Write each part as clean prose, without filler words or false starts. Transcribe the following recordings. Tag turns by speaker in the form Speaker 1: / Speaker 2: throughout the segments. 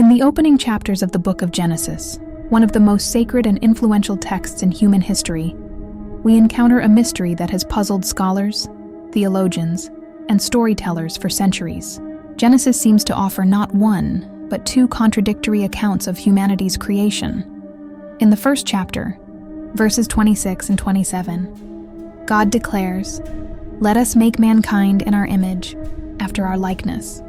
Speaker 1: In the opening chapters of the book of Genesis, one of the most sacred and influential texts in human history, we encounter a mystery that has puzzled scholars, theologians, and storytellers for centuries. Genesis seems to offer not one, but two contradictory accounts of humanity's creation. In the first chapter, verses 26 and 27, God declares, "Let us make mankind in our image, after our likeness."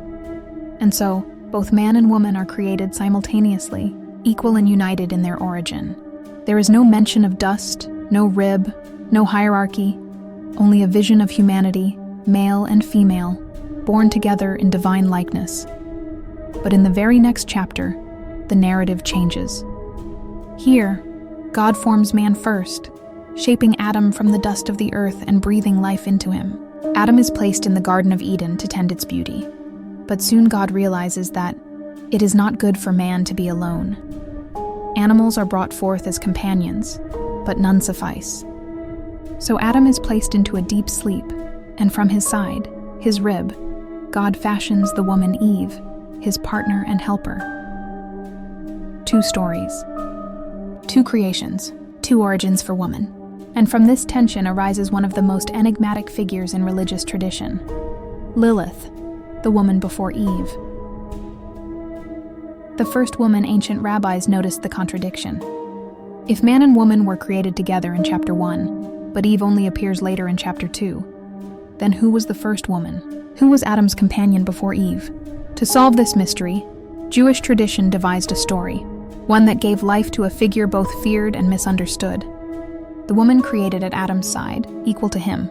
Speaker 1: And so, both man and woman are created simultaneously, equal and united in their origin. There is no mention of dust, no rib, no hierarchy, only a vision of humanity, male and female, born together in divine likeness. But in the very next chapter, the narrative changes. Here, God forms man first, shaping Adam from the dust of the earth and breathing life into him. Adam is placed in the Garden of Eden to tend its beauty. But soon God realizes that it is not good for man to be alone. Animals are brought forth as companions, but none suffice. So Adam is placed into a deep sleep, and from his side, his rib, God fashions the woman Eve, his partner and helper. Two stories, two creations, two origins for woman. And from this tension arises one of the most enigmatic figures in religious tradition, Lilith, the woman before Eve. The first woman ancient rabbis noticed the contradiction. If man and woman were created together in chapter 1, but Eve only appears later in chapter 2, then who was the first woman? Who was Adam's companion before Eve? To solve this mystery, Jewish tradition devised a story, one that gave life to a figure both feared and misunderstood. The woman created at Adam's side, equal to him,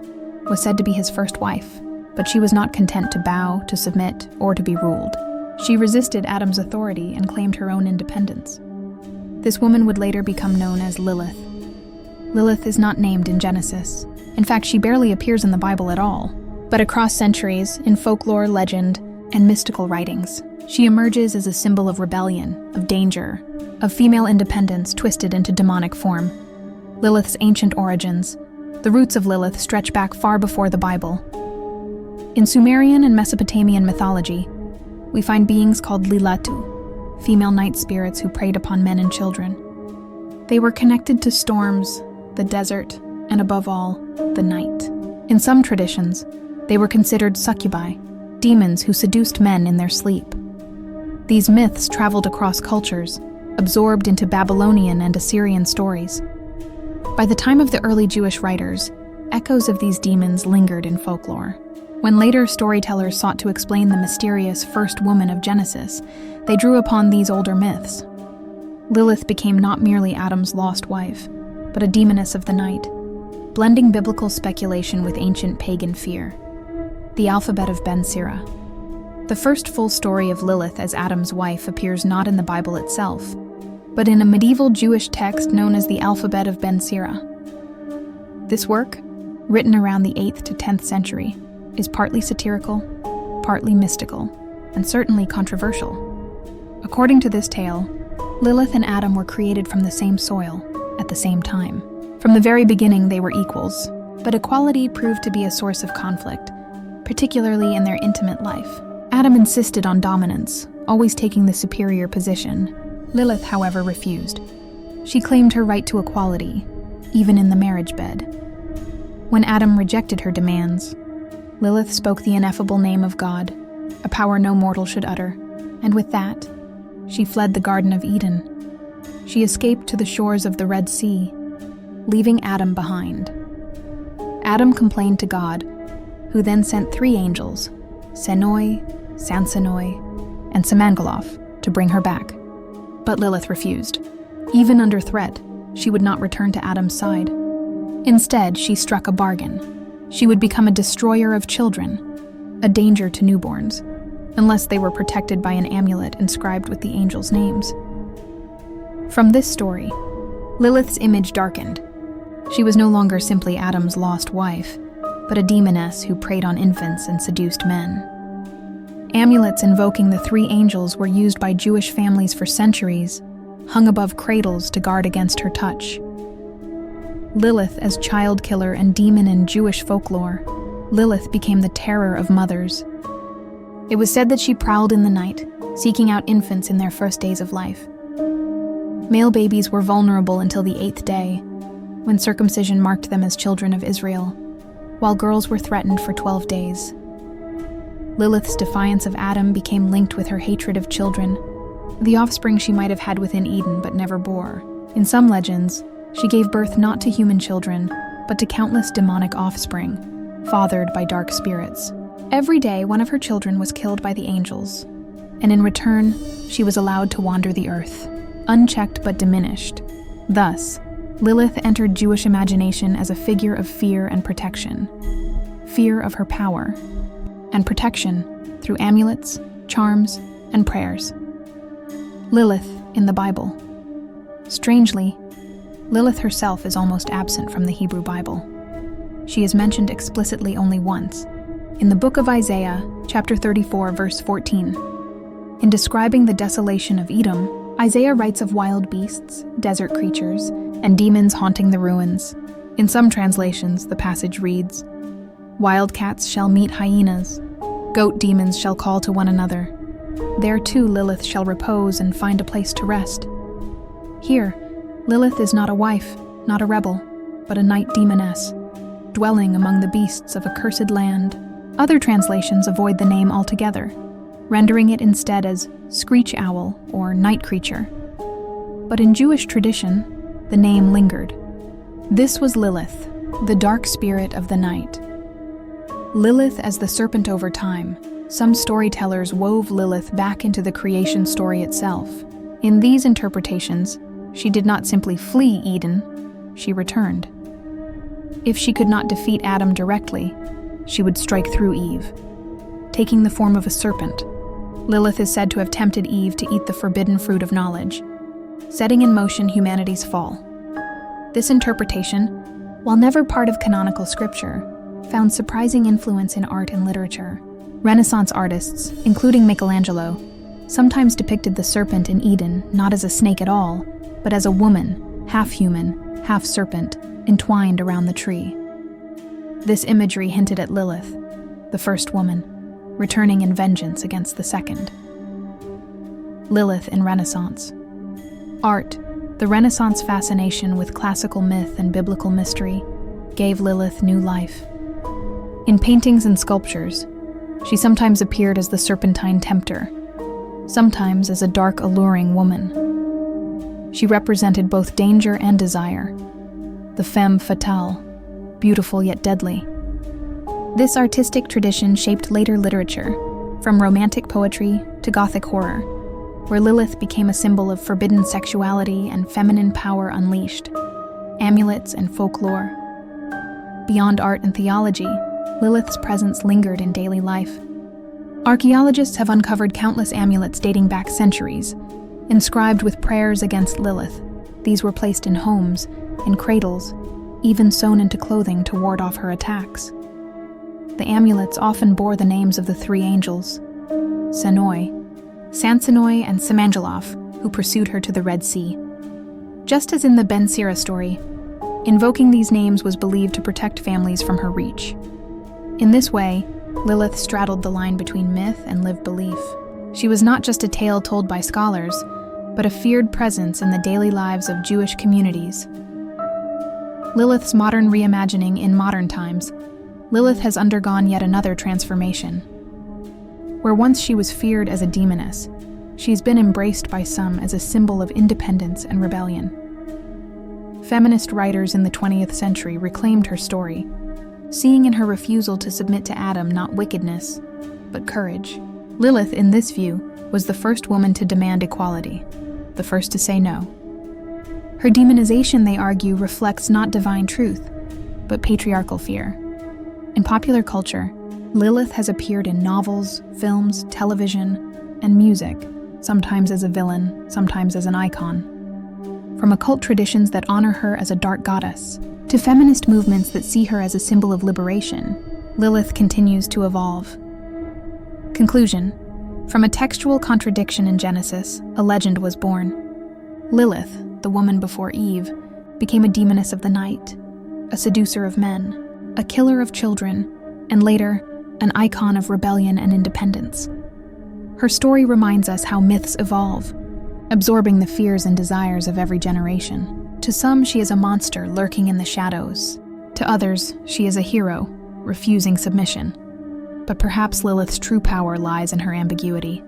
Speaker 1: was said to be his first wife, but she was not content to bow, to submit, or to be ruled. She resisted Adam's authority and claimed her own independence. This woman would later become known as Lilith. Lilith is not named in Genesis. In fact, she barely appears in the Bible at all. But across centuries, in folklore, legend, and mystical writings, she emerges as a symbol of rebellion, of danger, of female independence twisted into demonic form. Lilith's ancient origins, the roots of Lilith stretch back far before the Bible. In Sumerian and Mesopotamian mythology, we find beings called Lilatu, female night spirits who preyed upon men and children. They were connected to storms, the desert, and above all, the night. In some traditions, they were considered succubi, demons who seduced men in their sleep. These myths traveled across cultures, absorbed into Babylonian and Assyrian stories. By the time of the early Jewish writers, echoes of these demons lingered in folklore. When later storytellers sought to explain the mysterious first woman of Genesis, they drew upon these older myths. Lilith became not merely Adam's lost wife, but a demoness of the night, blending biblical speculation with ancient pagan fear. The alphabet of Ben Sira. The first full story of Lilith as Adam's wife appears not in the Bible itself, but in a medieval Jewish text known as the alphabet of Ben Sira. This work, written around the 8th to 10th century, is partly satirical, partly mystical, and certainly controversial. According to this tale, Lilith and Adam were created from the same soil, at the same time. From the very beginning, they were equals, but equality proved to be a source of conflict, particularly in their intimate life. Adam insisted on dominance, always taking the superior position. Lilith, however, refused. She claimed her right to equality, even in the marriage bed. When Adam rejected her demands, Lilith spoke the ineffable name of God, a power no mortal should utter, and with that, she fled the Garden of Eden. She escaped to the shores of the Red Sea, leaving Adam behind. Adam complained to God, who then sent 3 angels, Senoi, Sansonoi, and Samangaloth, to bring her back. But Lilith refused. Even under threat, she would not return to Adam's side. Instead, she struck a bargain. She would become a destroyer of children, a danger to newborns, unless they were protected by an amulet inscribed with the angels' names. From this story, Lilith's image darkened. She was no longer simply Adam's lost wife, but a demoness who preyed on infants and seduced men. Amulets invoking the 3 angels were used by Jewish families for centuries, hung above cradles to guard against her touch. Lilith as child killer and demon in Jewish folklore, Lilith became the terror of mothers. It was said that she prowled in the night, seeking out infants in their first days of life. Male babies were vulnerable until the 8th day, when circumcision marked them as children of Israel, while girls were threatened for 12 days. Lilith's defiance of Adam became linked with her hatred of children, the offspring she might have had within Eden but never bore. In some legends, she gave birth not to human children, but to countless demonic offspring, fathered by dark spirits. Every day, one of her children was killed by the angels, and in return, she was allowed to wander the earth, unchecked but diminished. Thus, Lilith entered Jewish imagination as a figure of fear and protection. Fear of her power, and protection through amulets, charms, and prayers. Lilith in the Bible. Strangely, Lilith herself is almost absent from the Hebrew Bible. She is mentioned explicitly only once, in the book of Isaiah, chapter 34, verse 14. In describing the desolation of Edom, Isaiah writes of wild beasts, desert creatures, and demons haunting the ruins. In some translations, the passage reads, "Wildcats shall meet hyenas, goat demons shall call to one another. There too Lilith shall repose and find a place to rest." Here, Lilith is not a wife, not a rebel, but a night demoness, dwelling among the beasts of a cursed land. Other translations avoid the name altogether, rendering it instead as screech owl or night creature. But in Jewish tradition, the name lingered. This was Lilith, the dark spirit of the night. Lilith as the serpent over time. Some storytellers wove Lilith back into the creation story itself. In these interpretations, she did not simply flee Eden, she returned. If she could not defeat Adam directly, she would strike through Eve. Taking the form of a serpent, Lilith is said to have tempted Eve to eat the forbidden fruit of knowledge, setting in motion humanity's fall. This interpretation, while never part of canonical scripture, found surprising influence in art and literature. Renaissance artists, including Michelangelo, sometimes depicted the serpent in Eden not as a snake at all, but as a woman, half human, half serpent, entwined around the tree. This imagery hinted at Lilith, the first woman, returning in vengeance against the second. Lilith in Renaissance. Art, the Renaissance fascination with classical myth and biblical mystery, gave Lilith new life. In paintings and sculptures, she sometimes appeared as the serpentine tempter, sometimes as a dark, alluring woman. She represented both danger and desire, the femme fatale, beautiful yet deadly. This artistic tradition shaped later literature, from romantic poetry to Gothic horror, where Lilith became a symbol of forbidden sexuality and feminine power unleashed, amulets and folklore. Beyond art and theology, Lilith's presence lingered in daily life. Archaeologists have uncovered countless amulets dating back centuries, inscribed with prayers against Lilith. These were placed in homes, in cradles, even sewn into clothing to ward off her attacks. The amulets often bore the names of the three angels, Sanoi, Sansanoi, and Samangeloff, who pursued her to the Red Sea. Just as in the Ben Sira story, invoking these names was believed to protect families from her reach. In this way, Lilith straddled the line between myth and lived belief. She was not just a tale told by scholars, but a feared presence in the daily lives of Jewish communities. Lilith's modern reimagining in modern times, Lilith has undergone yet another transformation. Where once she was feared as a demoness, she's been embraced by some as a symbol of independence and rebellion. Feminist writers in the 20th century reclaimed her story, seeing in her refusal to submit to Adam not wickedness, but courage. Lilith, in this view, was the first woman to demand equality, the first to say no. Her demonization, they argue, reflects not divine truth, but patriarchal fear. In popular culture, Lilith has appeared in novels, films, television, and music, sometimes as a villain, sometimes as an icon. From occult traditions that honor her as a dark goddess, to feminist movements that see her as a symbol of liberation, Lilith continues to evolve. Conclusion. From a textual contradiction in Genesis, a legend was born. Lilith, the woman before Eve, became a demoness of the night, a seducer of men, a killer of children, and later, an icon of rebellion and independence. Her story reminds us how myths evolve, absorbing the fears and desires of every generation. To some, she is a monster lurking in the shadows. To others, she is a hero, refusing submission. But perhaps Lilith's true power lies in her ambiguity.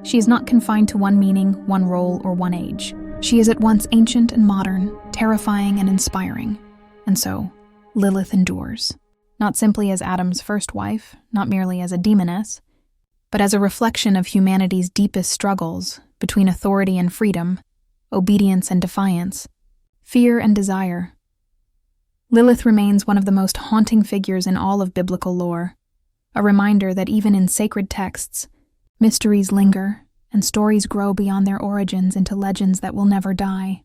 Speaker 1: She is not confined to one meaning, one role, or one age. She is at once ancient and modern, terrifying and inspiring. And so, Lilith endures. Not simply as Adam's first wife, not merely as a demoness, but as a reflection of humanity's deepest struggles between authority and freedom, obedience and defiance, fear and desire. Lilith remains one of the most haunting figures in all of biblical lore, a reminder that even in sacred texts, mysteries linger and stories grow beyond their origins into legends that will never die.